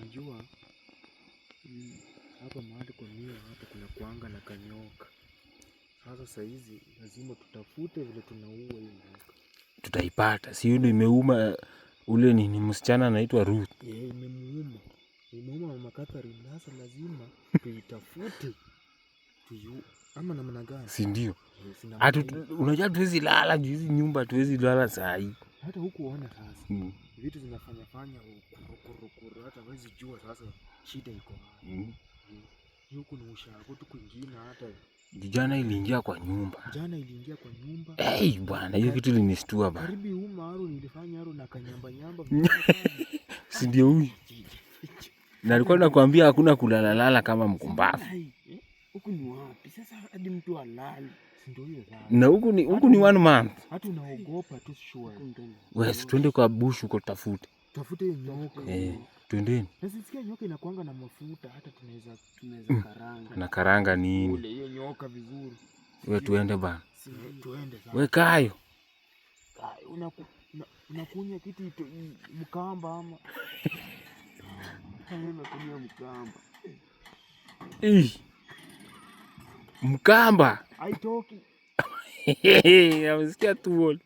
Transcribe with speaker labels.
Speaker 1: unajua hapa mahali kwa miwa hapa kuna kuanga na kanyoka. Sasa saizi lazima tutafute vile tunaua hiyo nyoka.
Speaker 2: Tutaipata. Si yule imeuma ule ni msichana anaitwa Ruth.
Speaker 1: Imemuuma. Imeuma Mama Catherine. Sasa lazima tuitafute. Ama namna gani?
Speaker 2: Si ndio? Unajua tuwezi lala hizi nyumba, tuwezi lala saa hii.
Speaker 1: Hata huku uona sasa. Vitu zinafanya kurukuru hata huwezi jua sasa shida iko wapi. Huku ni ushago tu kwingine hata
Speaker 2: jana iliingia kwa nyumba. Bwana, hiyo kitu linistua bana.
Speaker 1: Karibu umaro nilifanya haro na kanyamba.
Speaker 2: Si ndio huyu? Na alikuwa nakwambia hakuna kulala kama mkumbavu.
Speaker 1: Huku ni wapi? Sasa hadi mtu alale. Si ndio hiyo sasa.
Speaker 2: Na huku ni 1 month.
Speaker 1: Hata unaogopa tu sure.
Speaker 2: Wewe twende kwa bush uko tafute.
Speaker 1: Tafute nyoka.
Speaker 2: Twendeni.
Speaker 1: Nasikia nyoka inakuanga na mafuta hata tunaweza karanga.
Speaker 2: Na karanga nini?
Speaker 1: Ule hiyo nyoka vizuri.
Speaker 2: Wewe tuende bana.
Speaker 1: Tuende sasa.
Speaker 2: Wewe Kayo.
Speaker 1: Unakunya kitu mkamba ama? Unakunya mkamba.
Speaker 2: Mkamba.
Speaker 1: Haitoki.
Speaker 2: Amesikia tu.